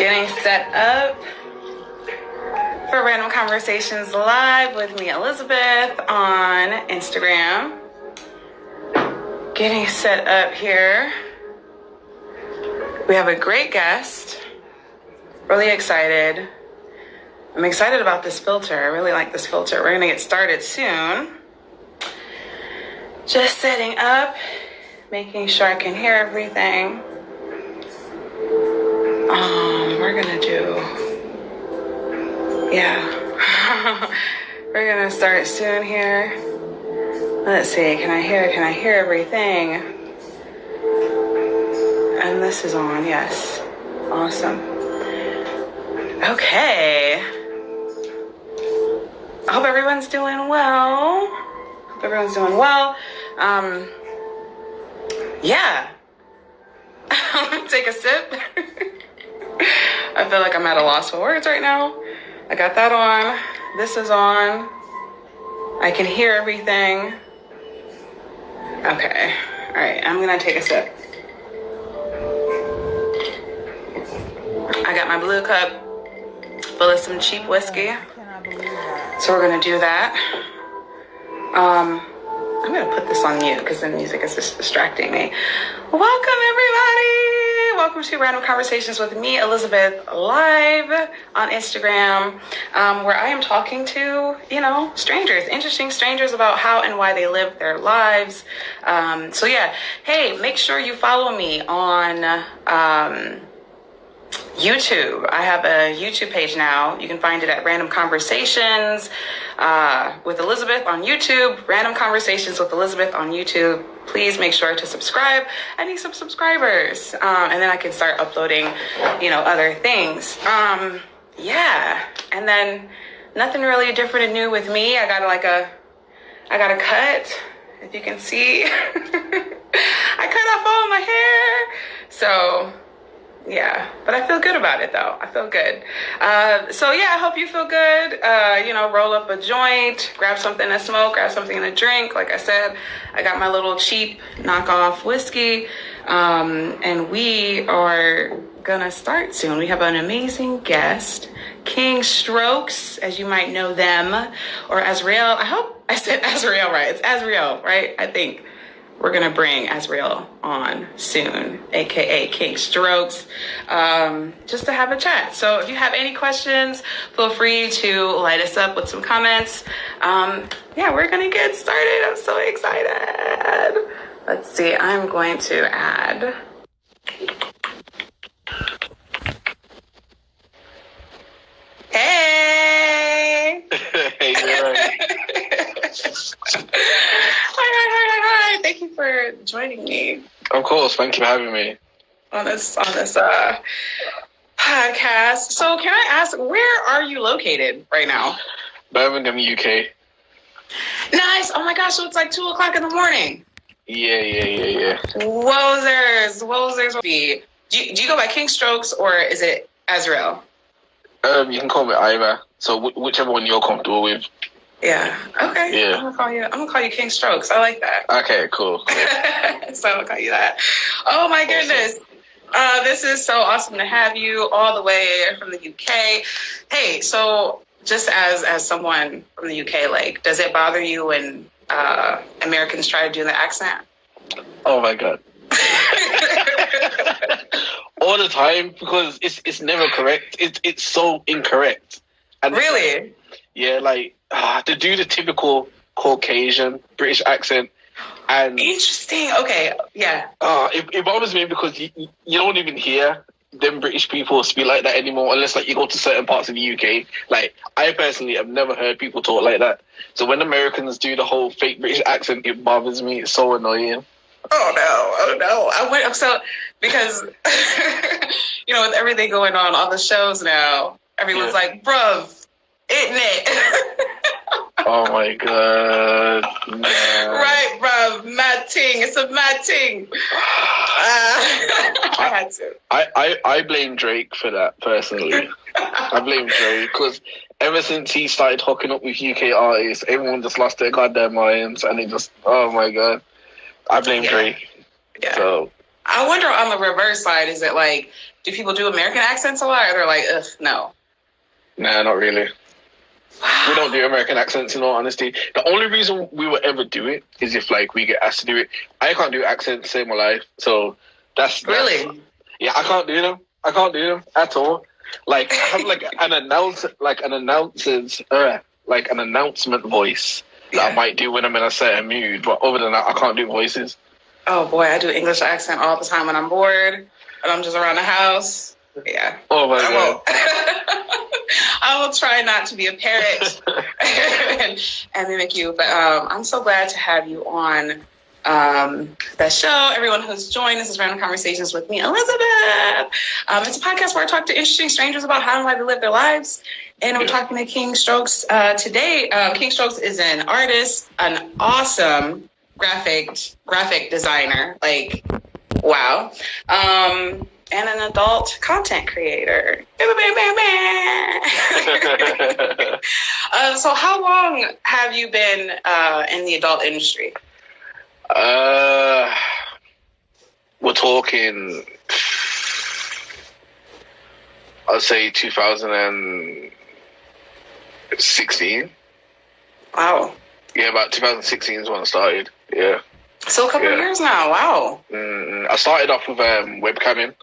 Getting set up for Random Conversations Live with me, Elizabeth, on Instagram. Getting set up here. We have a great guest. Really excited. I'm excited about this filter. I really like this filter. We're gonna get started soon. Just setting up, making sure I can hear everything. We're gonna do, we're gonna start soon here. Let's see, can I hear everything? And this is on, yes. Awesome. Okay. I hope everyone's doing well. Yeah. Let me take a sip. I feel like I'm at a loss for words right now. I got that on. This is on. I can hear everything. Okay. All right. I'm going to take a sip. I got my blue cup full of some cheap whiskey. So we're going to do that. I'm going to put this on mute because the music is just distracting me. Welcome, everybody. Welcome to Random Conversations with me, Elizabeth, live on Instagram, where I am talking to, strangers, interesting strangers about how and why they live their lives. Hey, make sure you follow me on YouTube. I have a YouTube page now. You can find it at Random Conversations with Elizabeth on YouTube. Random Conversations with Elizabeth on YouTube. Please make sure to subscribe. I need some subscribers. And then I can start uploading, other things. And then nothing really different and new with me. I got a cut, if you can see. I cut off all my hair. So yeah, but I feel good about it though. I feel good. I hope you feel good. Roll up a joint, grab something to smoke, grab something to drink. Like I said, I got my little cheap knockoff whiskey. And we are gonna start soon. We have an amazing guest, King Strokes, as you might know them, or Azriel. I hope I said Azriel right. It's Azriel, right? I think. We're going to bring Azriel on soon, a.k.a. King Strokes, just to have a chat. So if you have any questions, feel free to light us up with some comments. We're going to get started. I'm so excited. Let's see. I'm going to add... Hey! Hey, you're right. Hi. Thank you for joining me. Of course. Thank you for having me. On this podcast. So can I ask, where are you located right now? Birmingham, UK. Nice. Oh my gosh. So it's like 2:00 in the morning. Yeah. Wowzers. Do you go by King Strokes or is it Azriel? You can call me either. So whichever one you're comfortable with. Yeah. Okay. Yeah. I'm gonna call you King Strokes. I like that. Okay. Cool. So I'll call you that. Oh my goodness. This is so awesome to have you all the way from the UK. Hey, so just as someone from the UK, like, does it bother you when Americans try to do the accent? Oh my God. All the time, because it's never correct. It's so incorrect. And really? Yeah, like to do the typical Caucasian British accent. And interesting. Okay, yeah. It bothers me because you don't even hear them British people speak like that anymore unless like you go to certain parts of the UK. Like I personally have never heard people talk like that. So when Americans do the whole fake British accent, it bothers me. It's so annoying. Oh no. I went so because with everything going on the shows now, everyone's like, bruv, isn't it? Oh my God. Man. Right, bruv, mad ting. It's a mad ting. I had to. I blame Drake for that personally. I blame Drake because ever since he started hooking up with UK artists, everyone just lost their goddamn minds and they just, oh my God. I blame Drake. Yeah. So I wonder on the reverse side, is it like Do people do American accents a lot, or they're like, ugh, no? Nah, not really. We don't do American accents, in all honesty. The only reason we would ever do it is if, like, we get asked to do it. I can't do accents, save my life. So that's Really? Yeah, I can't do them. I can't do them at all. Like, I have like an announcement voice that I might do when I'm in a certain mood. But other than that, I can't do voices. Oh boy, I do English accent all the time when I'm bored and I'm just around the house. Yeah. Oh my God. I will try not to be a parrot and mimic you, but I'm so glad to have you on the show. Everyone who's joined, this is Random Conversations with me, Elizabeth. It's a podcast where I talk to interesting strangers about how and why they live their lives. And we're talking to King Strokes today. King Strokes is an artist, an awesome graphic designer. Like, wow. And an adult content creator. So how long have you been in the adult industry? We're talking, I'd say 2016. Wow. Yeah, about 2016 is when I started. Yeah. So a couple of years now. Wow. I started off with webcamming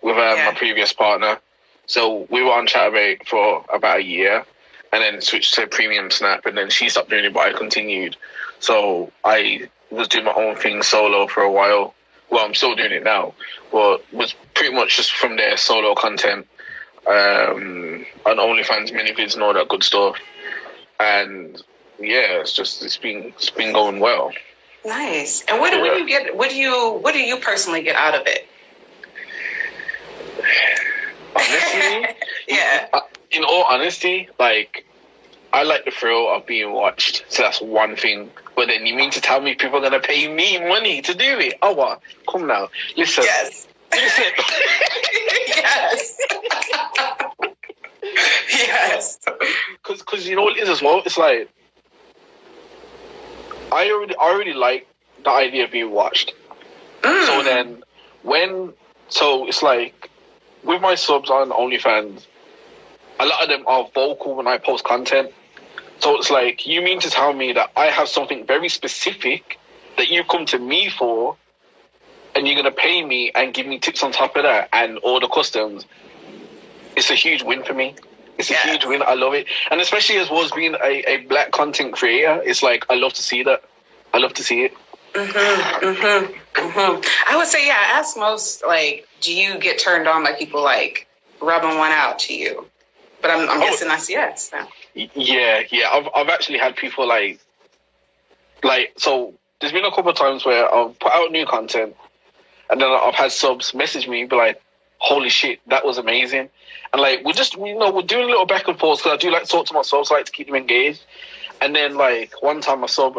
with my previous partner. So we were on Chatterbait for about a year and then switched to Premium Snap, and then she stopped doing it, but I continued. So I was doing my own thing solo for a while. Well, I'm still doing it now, but was pretty much just from there, solo content, on OnlyFans, mini vids and all that good stuff. And yeah, it's been going well. Nice. And what do you personally get out of it? Honestly, yeah. In all honesty, like, I like the thrill of being watched, so that's one thing. But then you mean to tell me people are gonna pay me money to do it? Oh, what? Come now, listen. Yes. Listen. Yes. Yes. Because you know what it is as well. It's like I already like the idea of being watched. So then it's like with my subs on OnlyFans, a lot of them are vocal when I post content. So it's like, you mean to tell me that I have something very specific that you come to me for, and you're going to pay me and give me tips on top of that and all the customs? It's a huge win for me. It's a huge win. I love it. And especially as well as being a black content creator, it's like, I love to see that. I love to see it. I would say, I ask most, like, do you get turned on by people, like, rubbing one out to you? But I'm guessing that's yes. No. Yeah. I've actually had people like, so there's been a couple of times where I've put out new content and then I've had subs message me and be like, holy shit, that was amazing. And like, we're doing a little back and forth because I do like to talk to my subs, I like to keep them engaged. And then like one time my sub,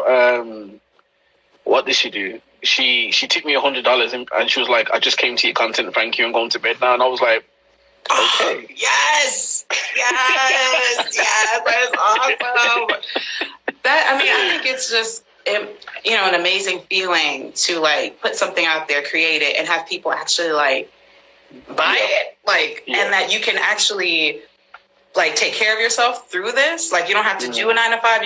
what did she do? She tipped me $100 and she was like, I just came to your content, thank you, and going to bed now. And I was like, okay. Yes, that is awesome. I think it's just, an amazing feeling to like put something out there, create it, and have people actually like buy it, and that you can actually like take care of yourself through this. Like, you don't have to do a 9 to 5.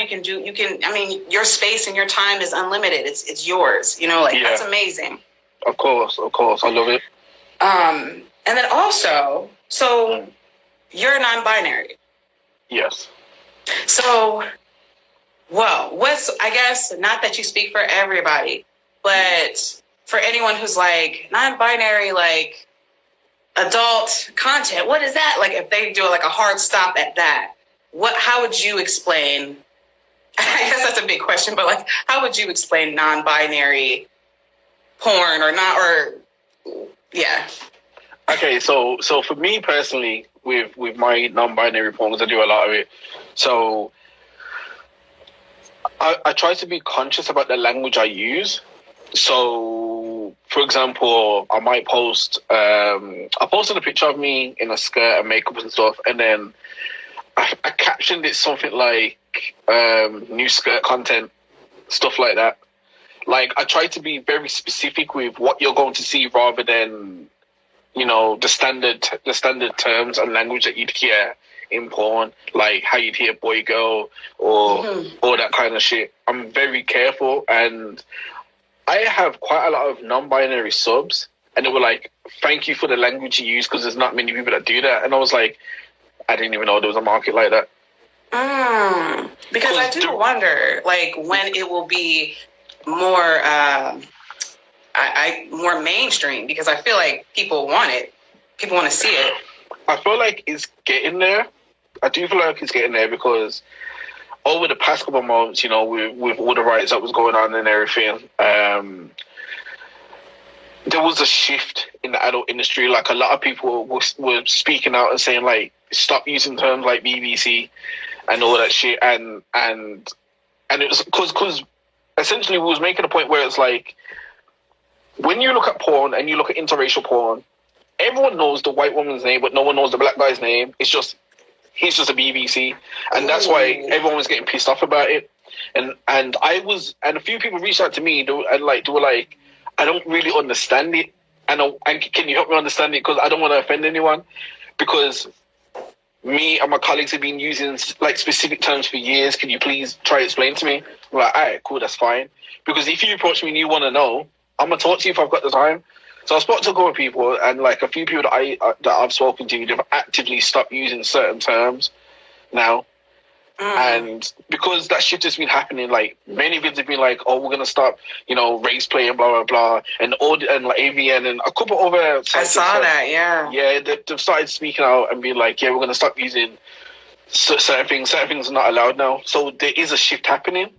Your space and your time is unlimited. It's yours. That's amazing. Of course, I love it. And then also, so you're non-binary. Yes. So, I guess, not that you speak for everybody, but for anyone who's like non-binary, like adult content, what is that? Like, if they do like a hard stop at that, how would you explain? I guess that's a big question, but like, how would you explain non-binary porn Okay, so for me personally, with my non-binary porn, because I do a lot of it, so I try to be conscious about the language I use. So, for example, I might post, I posted a picture of me in a skirt and makeup and stuff, and then I captioned it something like new skirt content, stuff like that. Like, I try to be very specific with what you're going to see rather than the standard terms and language that you'd hear in porn, like how you'd hear boy girl or all that kind of shit. I'm very careful, and I have quite a lot of non-binary subs, and they were like, "Thank you for the language you use, because there's not many people that do that." And I was like, I didn't even know there was a market like that. Because I do wonder, like, when it will be more, more mainstream. Because I feel like people want it, people want to see it. I feel like it's getting there. I do feel like it's getting there because over the past couple of months, with all the riots that was going on and everything, there was a shift in the adult industry. Like, a lot of people were speaking out and saying, like, stop using terms like BBC and all that shit. And it was because essentially we was making a point where it's like, when you look at porn and you look at interracial porn, everyone knows the white woman's name, but no one knows the black guy's name. He's just a BBC, and that's why everyone was getting pissed off about it. And a few people reached out to me. They were like, I don't really understand it, and can you help me understand it, because I don't want to offend anyone, because me and my colleagues have been using like specific terms for years. Can you please try to explain to me? I'm like, all right, cool, that's fine. Because if you approach me and you want to know, I'm gonna talk to you if I've got the time. So I spoke to a couple of people, and like a few people that I've spoken to, they've actively stopped using certain terms now. And because that shit has been happening, like, many vids have been like, oh, we're gonna stop, race play and blah blah blah, and like AVN and a couple other sites. I saw that, yeah. Yeah, they've started speaking out and being like, yeah, we're gonna stop using certain things. Certain things are not allowed now. So there is a shift happening.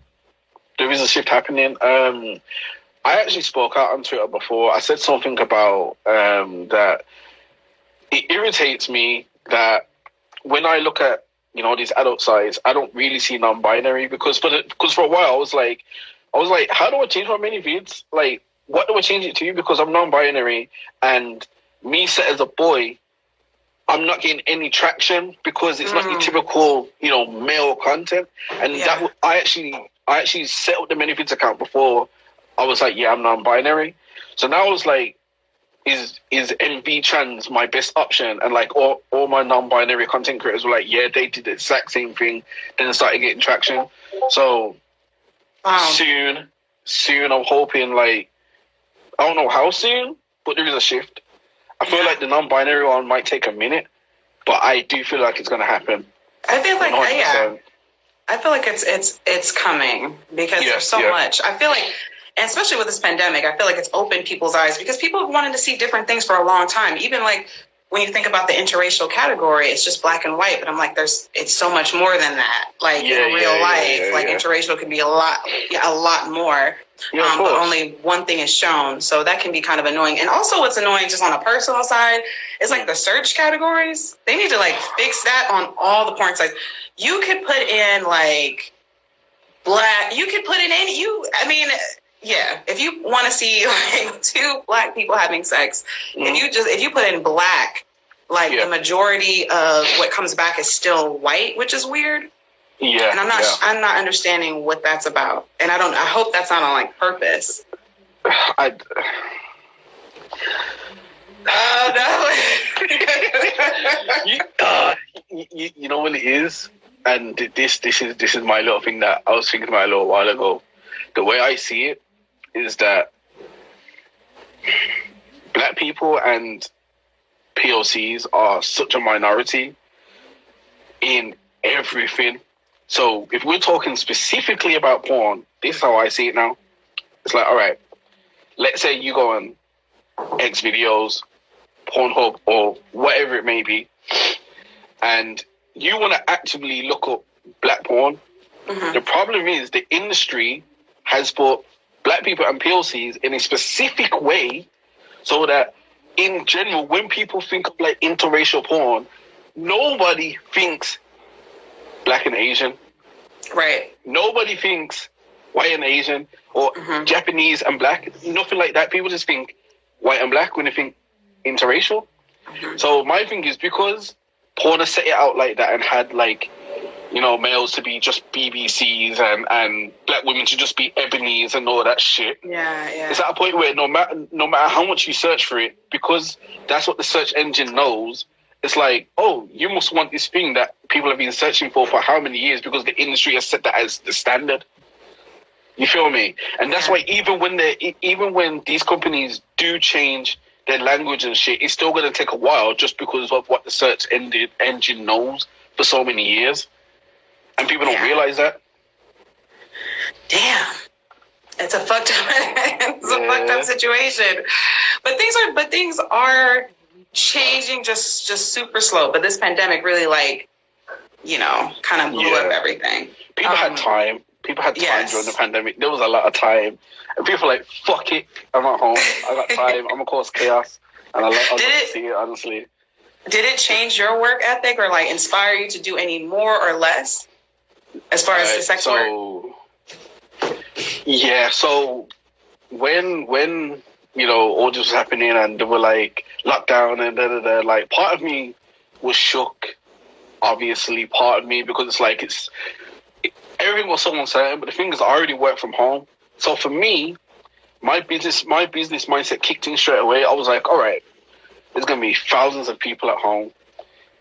I actually spoke out on Twitter before. I said something about that it irritates me that when I look at these adult sites, I don't really see non-binary, because for a while I was like, how do I change my mini vids? Like, what do I change it to? Because I'm non-binary, and me set as a boy, I'm not getting any traction because it's not your typical male content. And that I actually set up the mini vids account before. I was like, yeah, I'm non-binary. So now I was like, is MV trans my best option? And like all my non-binary content creators were like, yeah, they did the exact same thing. Then started getting traction. So soon I'm hoping, like, I don't know how soon, but there is a shift. I feel like the non-binary one might take a minute, but I do feel like it's going to happen. I feel like, 100%. I feel like it's coming, because there's so much. I feel like, and especially with this pandemic, I feel like it's opened people's eyes, because people have wanted to see different things for a long time. Even like when you think about the interracial category, it's just black and white, but I'm like, it's so much more than that. Like in real life, interracial can be a lot more. But only one thing is shown, so that can be kind of annoying. And also, what's annoying, just on a personal side, is like the search categories. They need to like fix that on all the porn sites. You could put in like black. You could put in if you want to see like two black people having sex, if you put in black, like the majority of what comes back is still white, which is weird. Yeah. And I'm not understanding what that's about. And I hope that's not on like purpose. You know what it is? And this is my little thing that I was thinking about a little while ago. The way I see it is that black people and POCs are such a minority in everything. So if we're talking specifically about porn, this is how I see it now. It's like, all right, let's say you go on X videos, Pornhub, or whatever it may be, and you want to actively look up black porn. The problem is the industry has put black people and POCs in a specific way, so that in general, when people think of like interracial porn, nobody thinks black and Asian. Right. Nobody thinks white and Asian, or Japanese and black. Nothing like that. People just think white and black when they think interracial. So my thing is, because porn has set it out like that and had like males to be just BBCs and black women to just be ebonies and all that shit. Yeah, yeah. It's at a point where no matter how much you search for it, because that's what the search engine knows, it's like, oh, you must want this thing that people have been searching for how many years because the industry has set that as the standard. You feel me? And that's why even when these companies do change their language and shit, it's still going to take a while just because of what the search engine knows for so many years. And people don't realize that. Damn. It's a fucked up situation. But things are changing just super slow. But this pandemic really kind of blew up everything. People had time. People had time during the pandemic. There was a lot of time. And people were like, fuck it. I'm at home. I got time. I'm going to cause chaos. And I love to see it, honestly. Did it change your work ethic or inspire you to do any more or less as far as the sex work? Yeah, so when all this was happening and they were lockdown and part of me was shook, obviously, part of me, because it's everything was so uncertain, but the thing is I already work from home. So for me, my business mindset kicked in straight away. I was like, all right, there's going to be thousands of people at home.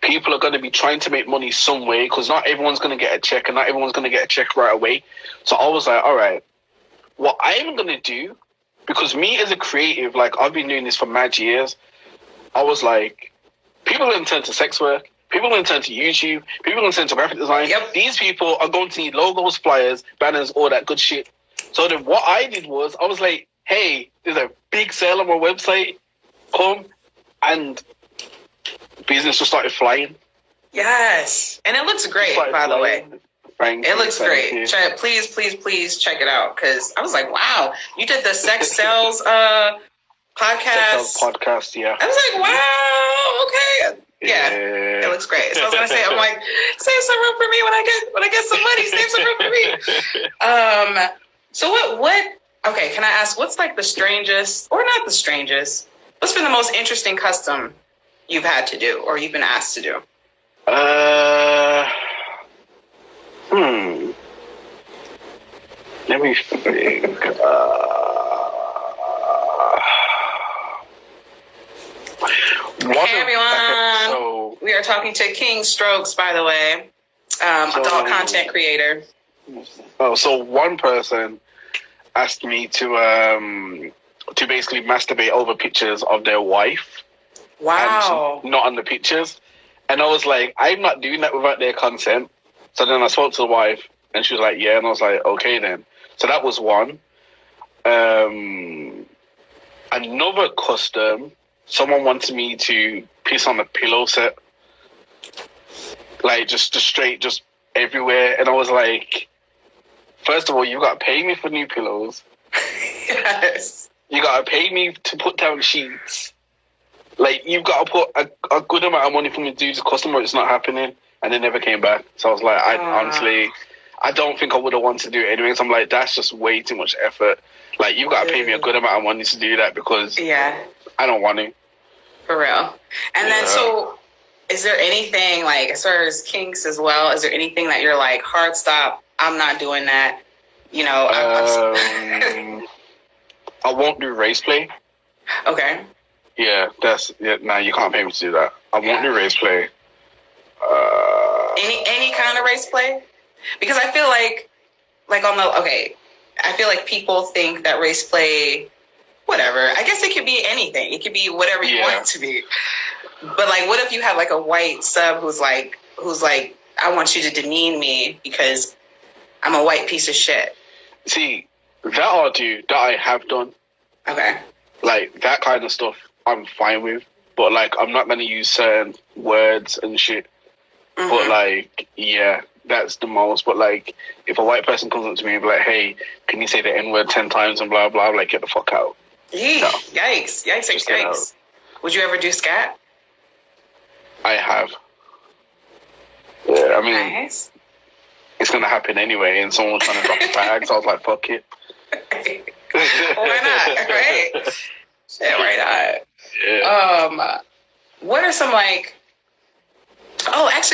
People are going to be trying to make money some way because not everyone's going to get a check and not everyone's going to get a check right away. So I was like, all right, what I'm going to do, because me as a creative, I've been doing this for mad years, I was like, people are going to turn to sex work. People are going to turn to YouTube. People are going to turn to graphic design. Yep. These people are going to need logos, flyers, banners, all that good shit. So then what I did was, I was like, hey, there's a big sale on my website. Come. And business just started flying. Yes. And it looks great, by the way. It looks great. Please check it out. Because I was like, wow, you did the Sex Sells podcast. Sex Sells podcast, yeah. I was like, wow, okay. Yeah, it looks great. So I was gonna say, I'm like, save some room for me when I get some money. Save some room for me. So what? Okay, can I ask what's the strangest, or not the strangest? What's been the most interesting custom you've had to do, or you've been asked to do? Let me think. Hey everyone, we are talking to King Strokes, by the way, adult content creator. So one person asked me to basically masturbate over pictures of their wife. Wow. And not on the pictures. And I was like, I'm not doing that without their consent. So then I spoke to the wife and she was like, yeah. And I was like, okay then. So that was one. Another custom, someone wanted me to piss on a pillow set. Just straight, just everywhere. And I was like, first of all, you got to pay me for new pillows. Yes. You got to pay me to put down sheets. You've got to put a good amount of money for me to do this customer. It's not happening. And they never came back. So I was like, honestly, I don't think I would have wanted to do it anyway. So I'm like, that's just way too much effort. You've got to pay me a good amount of money to do that because I don't want to. For real. And then, so is there anything, as far as kinks as well, is there anything that you're like, hard stop, I'm not doing that? I won't do race play. Okay. Yeah, you can't pay me to do that. I won't do race play. Any kind of race play? Because I feel I feel like people think that race play, whatever. I guess it could be anything. It could be whatever you want it to be. But what if you have a white sub who's like, I want you to demean me because I'm a white piece of shit. See, that I'll do, that I have done. Okay. That kind of stuff I'm fine with. But I'm not going to use certain words and shit. Mm-hmm. But that's the most. But if a white person comes up to me and be like, hey, can you say the N-word 10 times and blah, blah, get the fuck out. Yee. No. Yikes. Would you ever do scat? I have. Yeah, I mean, nice. It's going to happen anyway, and someone trying to drop the bag, so I was like, fuck it. Why not, right? Shit, why not? Yeah. What are some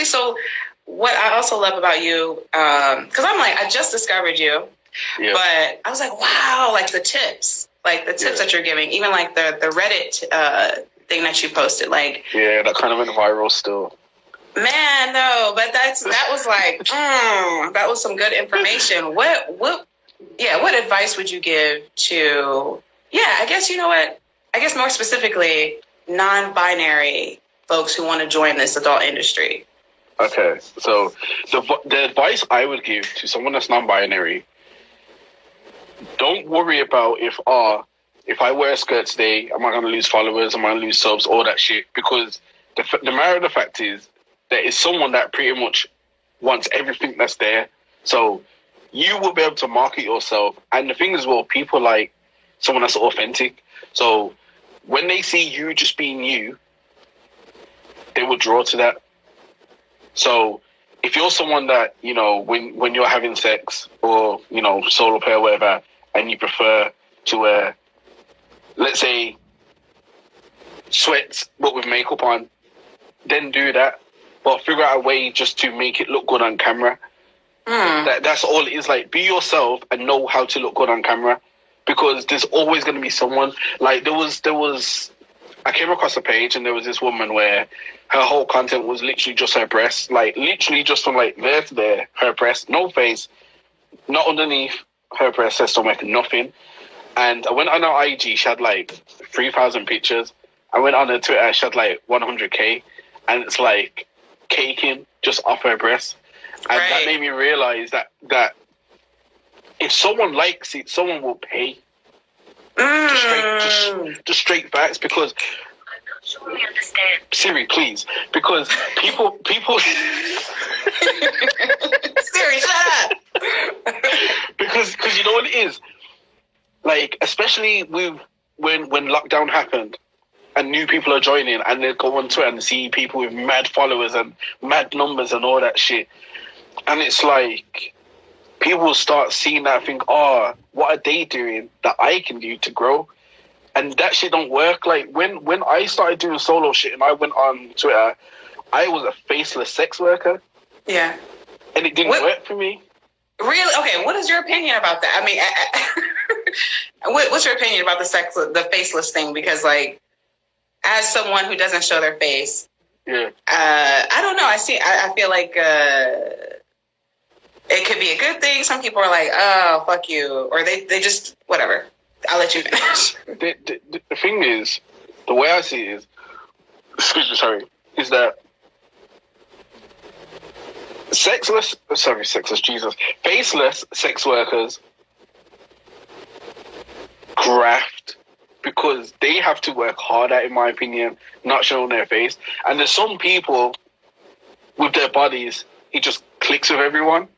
so what I also love about you, because I'm like, I just discovered you, but I was like, wow, like the tips that you're giving, even like the Reddit thing that you posted, like that kind of went viral still. Man, no, but that was like that was some good information. What advice would you give to I guess you know what? I guess more specifically, non-binary folks who want to join this adult industry. Okay, so the advice I would give to someone that's non-binary, don't worry about if I wear a skirt today, am I going to lose followers, am I going to lose subs, all that shit, because the matter of the fact is, there is someone that pretty much wants everything that's there. So you will be able to market yourself. And the thing is, well, people like someone that's authentic. So when they see you just being you, they will draw to that. So if you're someone that, you know, when you're having sex or, you know, solo play or whatever, and you prefer to wear, let's say, sweats but with makeup on, then do that. But figure out a way just to make it look good on camera. That's all it is. Like, be yourself and know how to look good on camera, because there's always going to be someone. Like, there was. I came across a page and there was this woman where her whole content was literally just her breasts, like literally just from like there to there, her breast, no face, not underneath her breast, her stomach, nothing. And I went on her IG, she had like 3,000 pictures. I went on her Twitter, she had like 100K, and it's like caking just off her breast. And that made me realize that if someone likes it, someone will pay. Just straight facts, because I don't surely understand. Siri, please, because people Siri, shut up. because you know what it is, like, especially with when lockdown happened and new people are joining and they go on Twitter and see people with mad followers and mad numbers and all that shit, and it's like people will start seeing that and think, oh, what are they doing that I can do to grow? And that shit don't work. Like, when I started doing solo shit and I went on Twitter, I was a faceless sex worker. Yeah. And it didn't work for me. Really? Okay, what is your opinion about that? I mean, what's your opinion about the faceless thing? Because, like, as someone who doesn't show their face, I don't know. I feel like it could be a good thing. Some people are like, oh, fuck you. Or they just, whatever. I'll let you finish. The thing is, the way I see it is, is that faceless sex workers graft because they have to work harder, in my opinion, not showing their face. And there's some people with their bodies, it just clicks with everyone.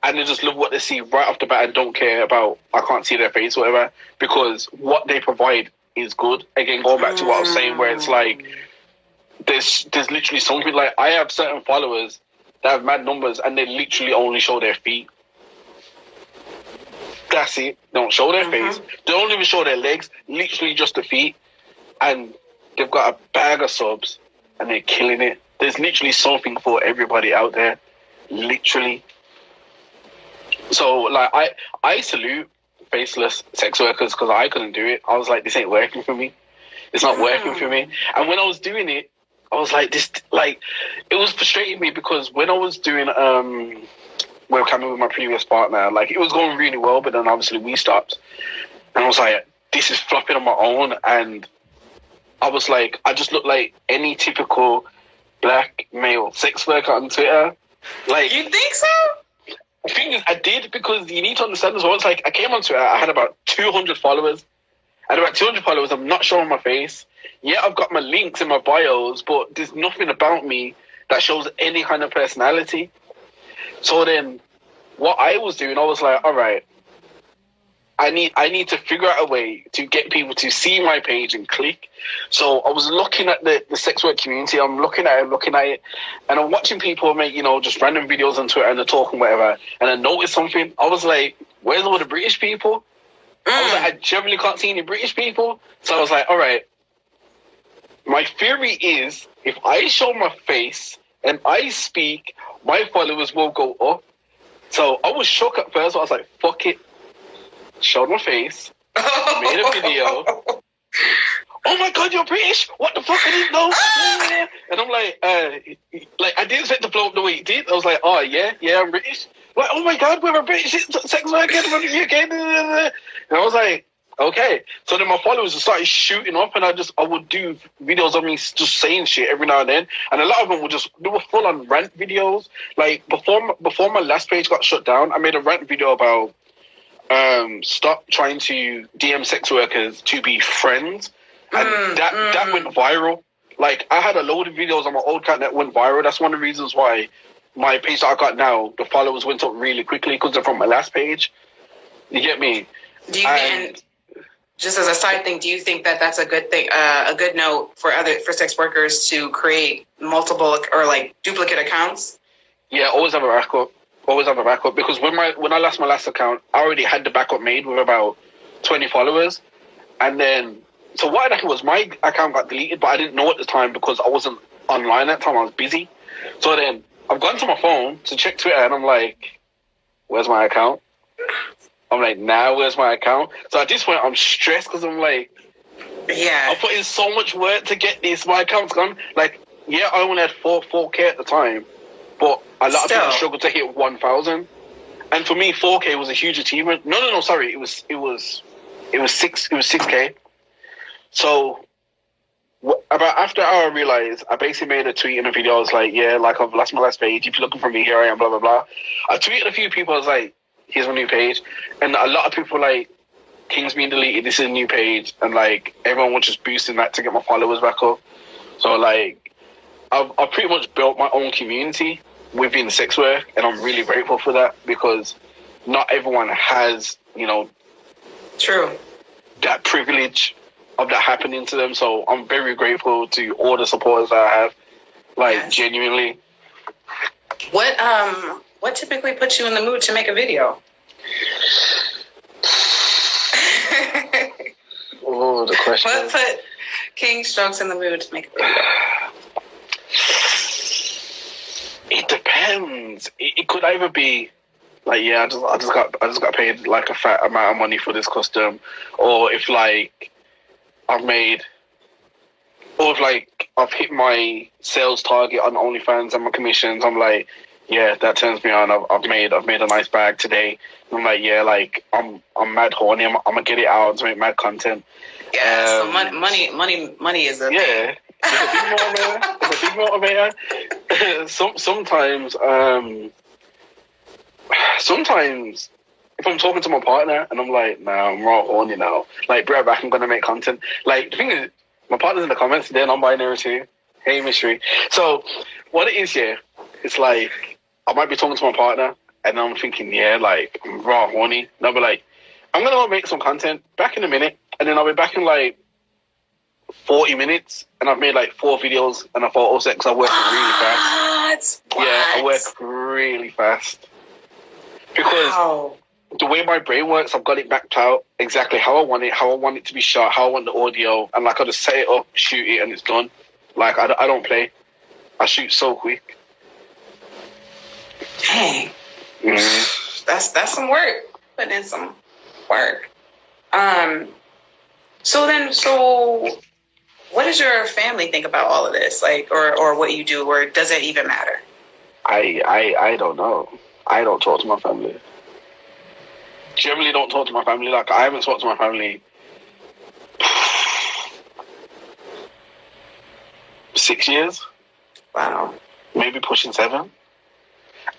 And they just love what they see right off the bat and don't care about, I can't see their face or whatever, because what they provide is good. Again, going back to what I was saying, where it's like, there's literally something, like, I have certain followers that have mad numbers and they literally only show their feet. That's it. They don't show their face. They don't even show their legs, literally just the feet. And they've got a bag of subs and they're killing it. There's literally something for everybody out there. Literally. So, like, I salute faceless sex workers because I couldn't do it. I was like, this ain't working for me. It's not working for me. And when I was doing it, I was like, this, like, it was frustrating me because when I was doing webcamming with my previous partner, like, it was going really well, but then obviously we stopped. And I was like, this is flopping on my own. And I was like, I just look like any typical black male sex worker on Twitter. Like, you think so? The thing is, I did, because you need to understand as well. It's like, I came on Twitter, I had about 200 followers. And about 200 followers, I'm not showing my face. Yeah, I've got my links in my bios, but there's nothing about me that shows any kind of personality. So then, what I was doing, I was like, all right, I need to figure out a way to get people to see my page and click. So I was looking at the sex work community. I'm looking at it, and I'm watching people make, you know, just random videos on Twitter and they're talking whatever. And I noticed something. I was like, where's all the British people? I was like, I generally can't see any British people. So I was like, all right, my theory is if I show my face and I speak my followers will go up. So I was shocked at first. I was like, fuck it. Showed my face. Made a video. Oh my God, you're British! What the fuck? I didn't know. And I'm like I didn't expect to blow up the way it did. I was like, oh yeah, I'm British. Like, oh my God, we're a British sex worker from the UK. And I was like, okay. So then my followers started shooting up, and I would do videos of me just saying shit every now and then. And a lot of them they were full on rant videos. Like before my last page got shut down, I made a rant video about stop trying to DM sex workers to be friends. And that went viral. Like, I had a load of videos on my old account that went viral. That's one of the reasons why my page that I got now, the followers went up really quickly, because they're from my last page. You get me? Do you and just as a side thing, do you think that that's a good thing, a good note for sex workers to create multiple or like duplicate accounts? Yeah, always have a backup. Always have a backup, because when I lost my last account, I already had the backup made with about 20 followers, and then. So what happened was my account got deleted, but I didn't know at the time because I wasn't online at the time. I was busy. So then I've gone to my phone to check Twitter, and I'm like, where's my account? I'm like, where's my account? So at this point, I'm stressed because I'm like, I put in so much work to get this. My account's gone. Like, yeah, I only had 4K at the time, but a lot of people struggled to hit 1,000. And for me, 4K was a huge achievement. No, sorry. It was 6K. So, about after I realized, I basically made a tweet and a video. I was like, I've lost my last page. If you're looking for me, here I am, blah, blah, blah. I tweeted a few people. I was like, here's my new page. And a lot of people were like, King's been deleted. This is a new page. And, like, everyone was just boosting that to get my followers back up. So, like, I've pretty much built my own community within sex work. And I'm really grateful for that, because not everyone has, True. that privilege of that happening to them. So I'm very grateful to all the supporters that I have, genuinely. What typically puts you in the mood to make a video? Oh, the question. What put King Strokes in the mood to make a video? It depends. It could either be like, I just got paid like a fat amount of money for this custom, or if like I've hit my sales target on OnlyFans and my commissions, I'm like, that turns me on. I've made a nice bag today. I'm like, I'm mad horny. I'm gonna get it out to make mad content. Yeah, so money is a thing. It's a big motivator. Sometimes if I'm talking to my partner and I'm like, I'm raw horny now. Like, bro, back, I'm gonna make content. Like, the thing is, my partner's in the comments, they're non-binary too. Hey, mystery. So, what it is, it's like, I might be talking to my partner and I'm thinking, like, I'm raw horny. And I'll be like, I'm gonna go make some content, back in a minute. And then I'll be back in like 40 minutes and I've made like 4 videos and a photo set, because I work really fast. What? Yeah, I work really fast. Because the way my brain works, I've got it mapped out exactly how I want it to be shot, how I want the audio, and like I just set it up, shoot it, and it's done. Like, I don't play. I shoot so quick. Dang. Mm-hmm. That's some work. Putting in some work. So what does your family think about all of this? Like, or what you do, or does it even matter? I don't know. I don't talk to my family. Generally don't talk to my family. Like, I haven't talked to my family 6 years. Wow. Maybe pushing 7.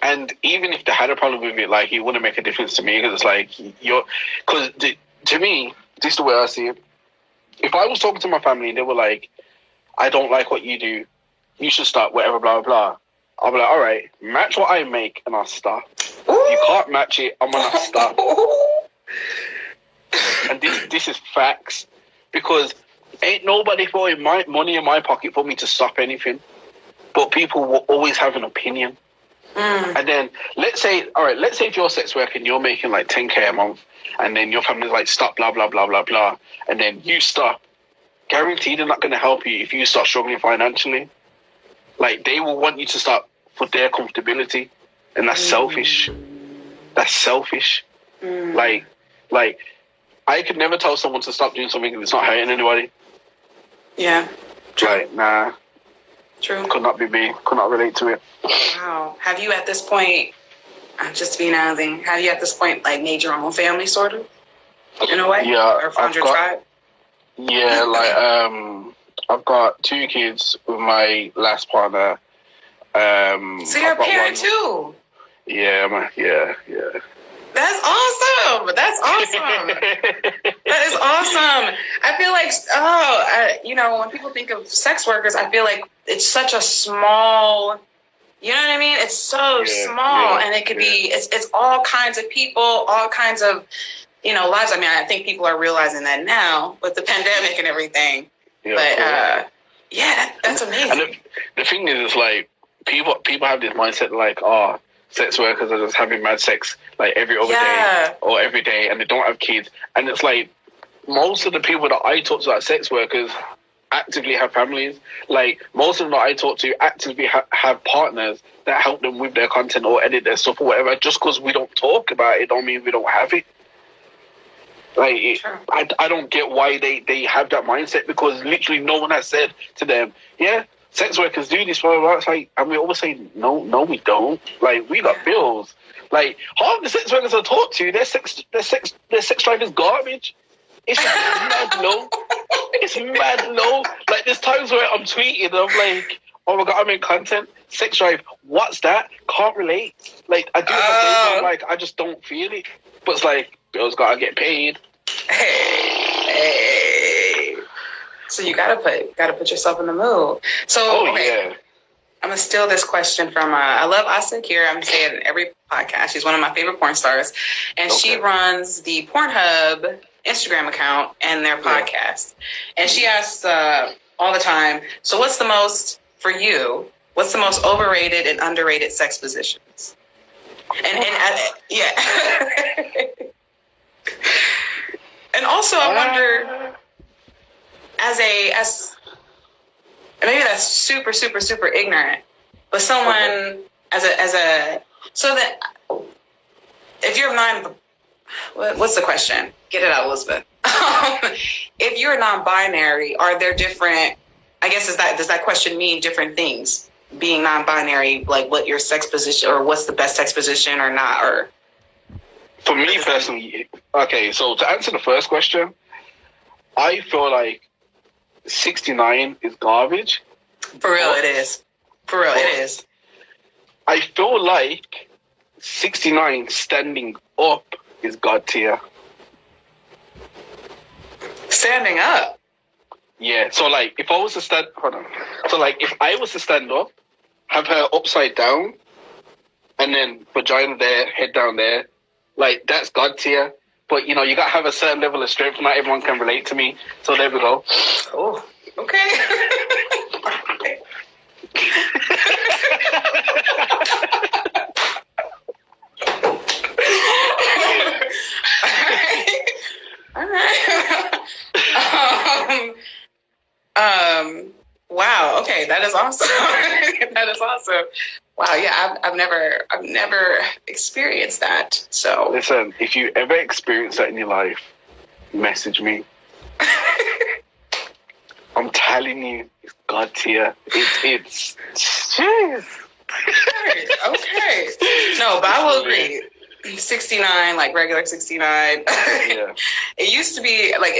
And even if they had a problem with it, like, it wouldn't make a difference to me, because it's like, to me, this is the way I see it. If I was talking to my family and they were like, I don't like what you do, you should stop, whatever, blah, blah, blah. I'll be like, all right, match what I make and I'll stop. If you can't match it, I'm going to stop. And this is facts. Because ain't nobody throwing my money in my pocket for me to stop anything. But people will always have an opinion. And then, let's say if you're a sex worker and you're making like 10K a month, and then your family's like, stop, blah, blah, blah, blah, blah, and then you stop. Guaranteed they're not going to help you if you start struggling financially. Like, they will want you to stop for their comfortability, and that's selfish. That's selfish. Like I could never tell someone to stop doing something if it's not hurting anybody. Yeah. Like, nah. True. Could not be me. Could not relate to it. Wow. Have you at this point, just being nosy, have you at this point like made your own family sort of? In a way? Yeah. Or found your tribe? Yeah, like I've got 2 kids with my last partner. So you're a parent too. Yeah, man. Yeah. That's awesome. That's awesome. That is awesome. I feel like, when people think of sex workers, I feel like it's such a small, you know what I mean? It's so small, and it could be, it's all kinds of people, all kinds of, lives. I mean, I think people are realizing that now with the pandemic and everything. Yeah, but, that's amazing. And the thing is, like, people have this mindset like, oh, sex workers are just having mad sex like every other day or every day, and they don't have kids. And it's like most of the people that I talk to, like sex workers, actively have families. Like most of them that I talk to actively have partners that help them with their content or edit their stuff or whatever. Just because we don't talk about it, don't mean we don't have it. Like I don't get why they have that mindset, because literally no one has said to them, yeah, sex workers do this, blah, blah, blah. It's like, and we always say, no, we don't. Like, we got bills. Like, half the sex workers I talk to, their sex drive is garbage. It's mad low. It's mad low. Like, there's times where I'm tweeting and I'm like, oh my God, I'm in content. Sex drive, what's that? Can't relate. Like, I do have days where, like, I just don't feel it. But it's like, bills gotta get paid. Hey. So you gotta put yourself in the mood. So I'm gonna steal this question from I love Asa Akira. I'm gonna say it in every podcast. She's one of my favorite porn stars, and she runs the Pornhub Instagram account and their podcast. And she asks all the time, so what's the most overrated and underrated sex positions? And and also I wonder, as maybe that's super, super, super ignorant, but someone so that if you're what's the question? Get it out, Elizabeth. If you're non-binary, are there different, I guess, does that question mean different things? Being non-binary, like what your sex position, or what's the best sex position or not, or? For me personally, okay, so to answer the first question, I feel like 69 is garbage. For real, it is. For real, it is. I feel like 69 standing up is God tier. Standing up? Yeah, so like if I was to stand, if I was to stand up, have her upside down, and then vagina there, head down there, like that's God tier. But you gotta have a certain level of strength. Not everyone can relate to me. So there we go. Oh, okay. All right. Wow. Okay, that is awesome. That is awesome. Wow. Yeah, I've never experienced that. So listen, if you ever experience that in your life, message me. I'm telling you, it's God tier. It's jeez. Okay. No, but I will agree. 69, like regular 69. Yeah. It used to be like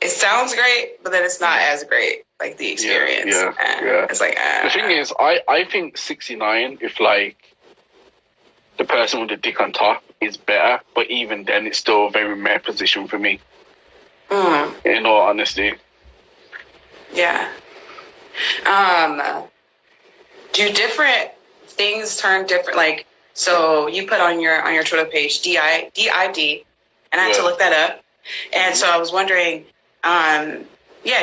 it sounds great, but then it's not as great. Like the experience. Yeah. It's like the thing is, I think 69, if like the person with the dick on top is better, but even then it's still a very meh position for me. In all honesty. Yeah. Do different things turn different? Like, so you put on your Twitter page DID, and I had to look that up. And so I was wondering,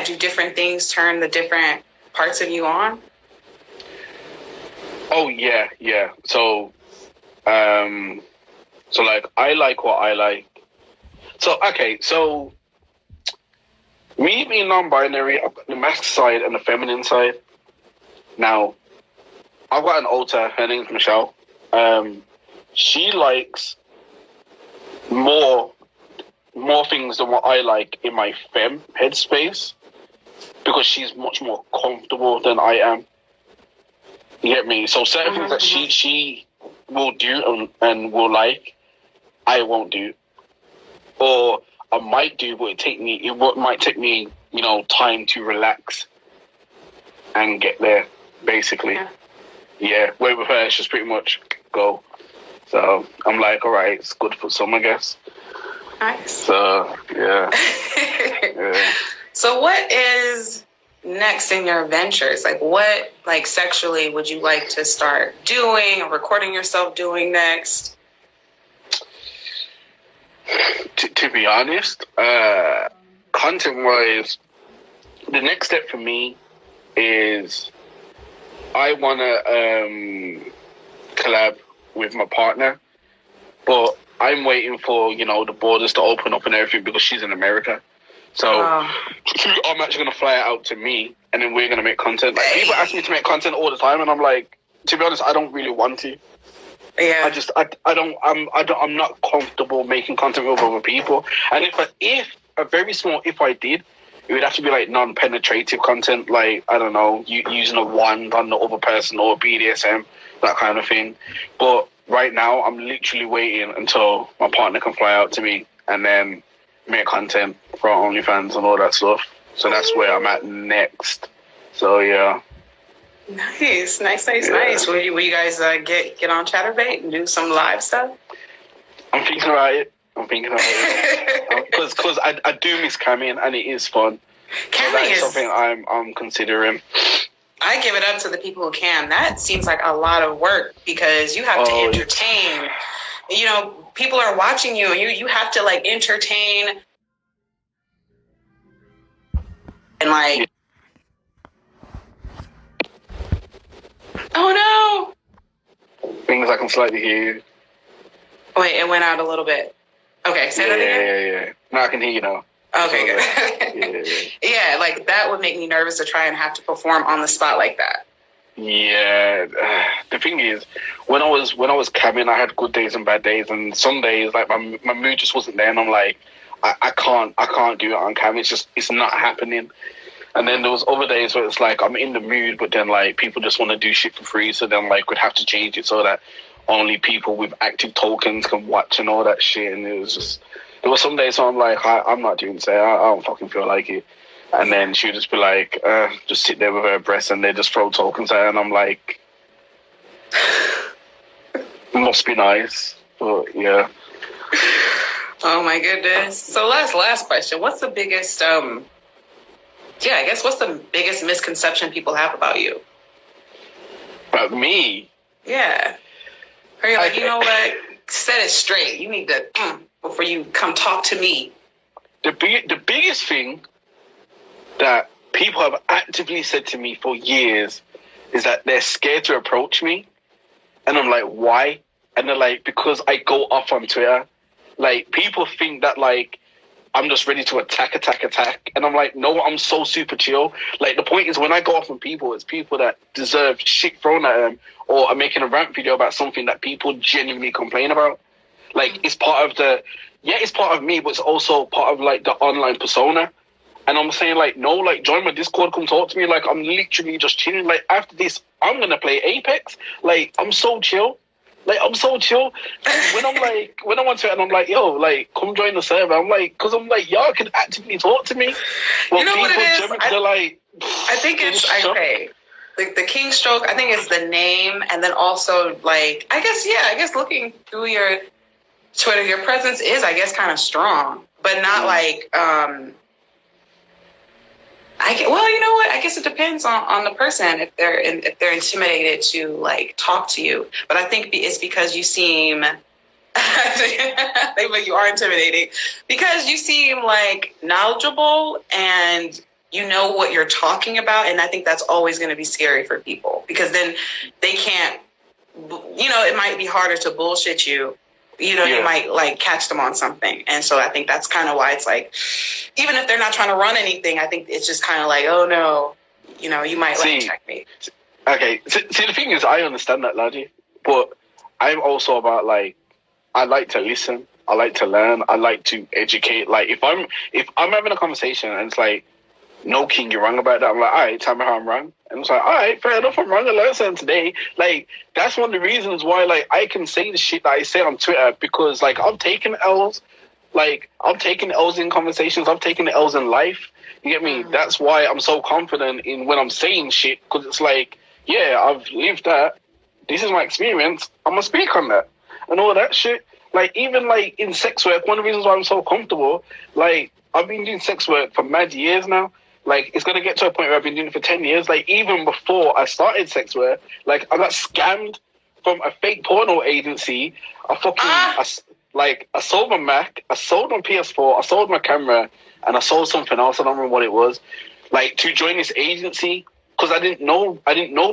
do different things turn the different parts of you on? Oh yeah. So like I like what I like. So okay, so me being non-binary, I've got the masculine side and the feminine side. Now, I've got an alter. Her name's Michelle. She likes more things than what I like in my femme headspace because she's much more comfortable than I am. You get me? So certain things that she will do and will like, I won't do, or I might do, but it might take me, time to relax and get there. Basically, yeah. Where with her, it's just pretty much go. So I'm like, all right, it's good for some, I guess. Nice. So yeah. Yeah. So what is next in your ventures? Like what, sexually would you like to start doing or recording yourself doing next? To be honest, content-wise, the next step for me is I want to collab with my partner, but I'm waiting for, the borders to open up and everything because she's in America. So I'm actually going to fly out to me and then we're going to make content. Like, people ask me to make content all the time and I'm like, to be honest, I don't really want to. Yeah. I'm not comfortable making content with other people. And if I did, it would have to be like non-penetrative content, like, I don't know, using a wand on the other person or BDSM, that kind of thing. But right now, I'm literally waiting until my partner can fly out to me and then make content for OnlyFans and all that stuff. So that's where I'm at next. So, yeah. Nice. Will you guys get on Chatterbait and do some live stuff? I'm thinking about it. Because I do miss camming and it is fun. Camming that is something I'm considering. I give it up to the people who can. That seems like a lot of work because you have to entertain. People are watching you and you have to entertain and Oh no! Things I can slightly hear you. Wait, it went out a little bit. Okay, say that again. Yeah. Now I can hear you now. Okay, good. Yeah, that would make me nervous to try and have to perform on the spot like that. Yeah, the thing is, when I was camming, I had good days and bad days, and some days my mood just wasn't there, and I'm like, I can't do it on cam. It's not happening. And then there was other days where it's like I'm in the mood, but then people just want to do shit for free, so then we'd have to change it so that only people with active tokens can watch and all that shit. And there were some days where I'm like, I'm not doing so. I don't fucking feel like it. And then she'd just be like, just sit there with her breasts and they just throw tokens at her. And I'm like, must be nice. But yeah. Oh my goodness. So last question. What's the biggest, what's the biggest misconception people have about you? About me? Yeah. Or you're like, you know what? Set it straight. You need to, before you come talk to me. The biggest thing that people have actively said to me for years is that they're scared to approach me. And I'm like, why? And they're like, because I go off on Twitter. People think that, I'm just ready to attack. And I'm like, no, I'm so super chill. The point is when I go off on people, it's people that deserve shit thrown at them or are making a rant video about something that people genuinely complain about. It's part of it's part of me, but it's also part of, the online persona. And I'm saying, no, join my Discord, come talk to me. I'm literally just chilling. After this, I'm going to play Apex. I'm so chill. I'm so chill. When I'm on Twitter and I'm like, yo, come join the server. I'm like, because I'm like, y'all can actively talk to me. Well, you know what it is? They're I think it's, okay. The King Stroke, I think it's the name. And then also, I guess looking through your Twitter, your presence is, kind of strong. But not well, you know what? I guess it depends on the person if they're intimidated to talk to you. But I think it's because you seem but you are intimidating because you seem knowledgeable and you know what you're talking about. And I think that's always going to be scary for people because then they can't. It might be harder to bullshit you. You might catch them on something. And so I think that's kind of why it's even if they're not trying to run anything, I think it's just kind of oh no, you might check me. Okay, see, the thing is, I understand that, Laddie, but I'm also about, like, I like to listen, I like to learn, I like to educate. Like, if I'm having a conversation and it's like, no, King, you're wrong about that. I'm like, all right, tell me how I'm wrong. And it's like, all right, fair enough, I'm wrong. I learned something today. Like, that's one of the reasons why, like, I can say the shit that I say on Twitter, because, like, I've taken L's. Like, I've taken L's in conversations. I've taken L's in life. You get me? That's why I'm so confident in when I'm saying shit, because it's like, yeah, I've lived that. This is my experience. I'm going to speak on that. And all that shit. Like, even, like, in sex work, one of the reasons why I'm so comfortable, like, I've been doing sex work for mad years now. Like, it's going to get to a point where I've been doing it for 10 years. Like, even before I started sex work, like, I got scammed from a fake porno agency. I sold my Mac, I sold my PS4, I sold my camera, and I sold something else. I don't remember what it was. Like, to join this agency, because I didn't know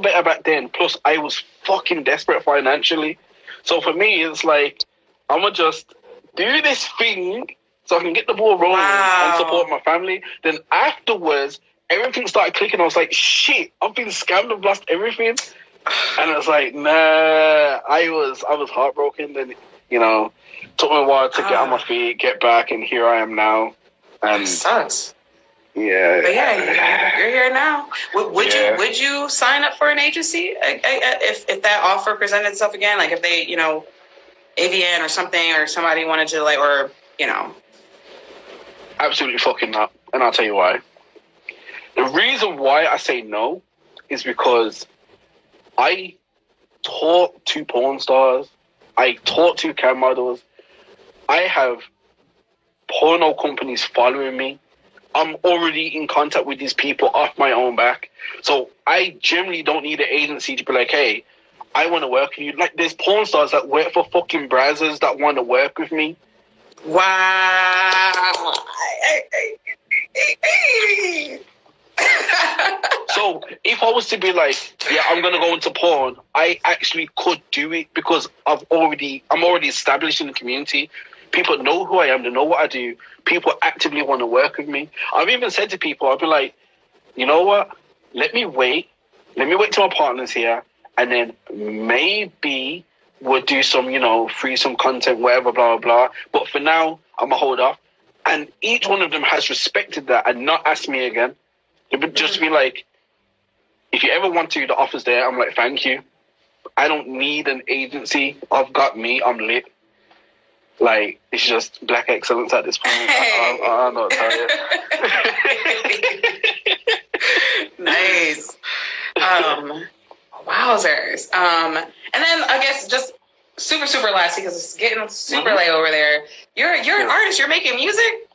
better back then. Plus, I was fucking desperate financially. So for me, it's like, I'm going to just do this thing so I can get the ball rolling and support my family. Then afterwards, everything started clicking. I was like, shit, I've been scammed. I've lost everything. And it's like, nah, I was heartbroken. Then, you know, took me a while to get on my feet, get back, and here I am now. And That sucks. yeah. But yeah, you're here now. Would you sign up for an agency if that offer presented itself again? Like if they, you know, AVN or something, or somebody wanted to, like, or, you know. Absolutely fucking not. And I'll tell you why. The reason why I say no is because I talk to porn stars. I talk to cam models. I have porno companies following me. I'm already in contact with these people off my own back. So I generally don't need an agency to be like, hey, I want to work with you. Like, there's porn stars that work for fucking Brazzers that want to work with me. Wow. So if I was to be like, yeah, I'm gonna go into porn, I actually could do it because I'm already established in the community. People know who I am, they know what I do. People actively want to work with me. I've even said to people, I'll be like, you know what? Let me wait till my partner's here, and then maybe we'll do some, you know, some content, whatever, blah, blah, blah. But for now, I'm going to hold off. And each one of them has respected that and not asked me again. It would just be like, if you ever want to, the offer's there. I'm like, thank you. I don't need an agency. I've got me. I'm lit. Like, it's just black excellence at this point. I don't know what to tell you. Nice. Wowzers. And then I guess just super last, because it's getting super late over there. You're an artist. You're making music.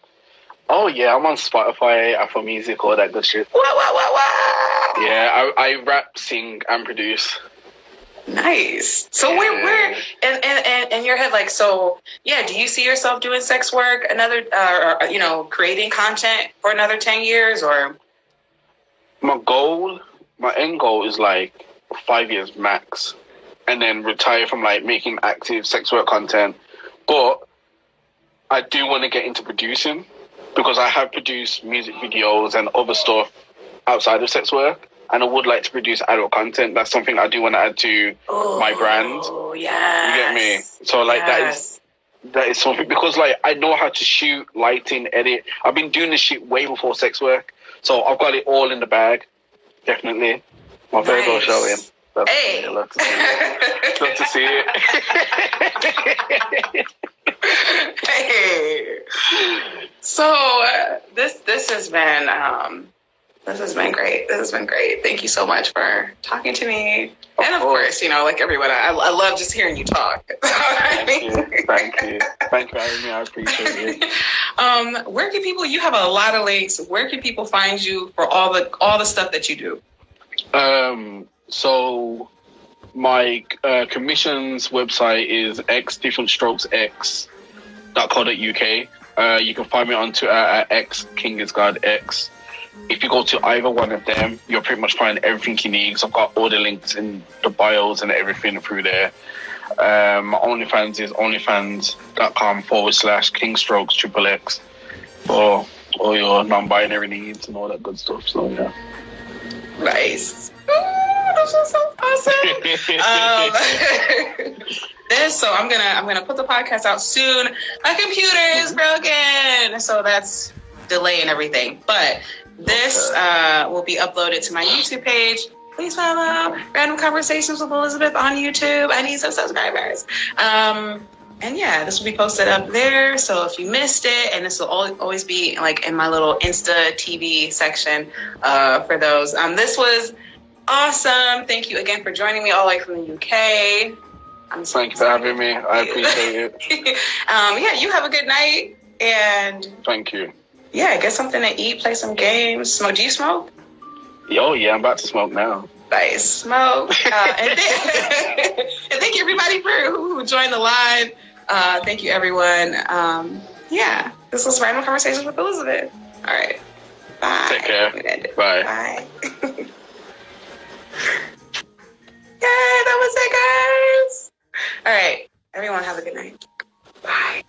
Oh yeah, I'm on Spotify, Apple Music, all that good shit. Wow. Yeah, I rap, sing, and produce. Nice. So where in your head, like, so yeah, do you see yourself doing sex work another, you know, creating content for another 10 years, or? My end goal is like 5 years max, and then retire from like making active sex work content. But I do want to get into producing, because I have produced music videos and other stuff outside of sex work, and I would like to produce adult content. That's something I do want to add to my brand. Oh, yeah. You get me? So like that is something, because like I know how to shoot, lighting, edit. I've been doing this shit way before sex work, so I've got it all in the bag. Definitely. My very well showing. Hey. Love to see it. Love to see it. Hey. So this has been great. This has been great. Thank you so much for talking to me. And of course, you know, like everyone, I love just hearing you talk. Thank you. Thank you for having me. I appreciate it. Where can people? You have a lot of links. Where can people find you for all the stuff that you do? So my commissions website is x.co.uk. You can find me on Twitter at xkingisgodx. If you go to either one of them, you'll pretty much find everything you need. So I've got all the links in the bios and everything through there. My OnlyFans is onlyfans.com/kingstrokes XXX for all your non-binary needs and all that good stuff. So yeah. Nice. This was so awesome. So I'm gonna put the podcast out soon. My computer is broken, so that's delaying everything. But this will be uploaded to my YouTube page. Please follow Random Conversations with Elizabeth on YouTube. I need some subscribers. And yeah, this will be posted up there. So if you missed it, and this will always be like in my little Insta TV section for those. This was awesome. Thank you again for joining me all the way from the UK. Thank you for having me. I appreciate it. Yeah, you have a good night. And thank you. Yeah, get something to eat, play some games, smoke. Do you smoke? Oh, yeah, I'm about to smoke now. Nice, smoke. And thank you, everybody, who joined the live. Thank you, everyone. Yeah, this was Random Conversations with Elizabeth. All right. Bye. Take care. Bye. Bye. Yay, that was it, guys. All right. Everyone have a good night. Bye.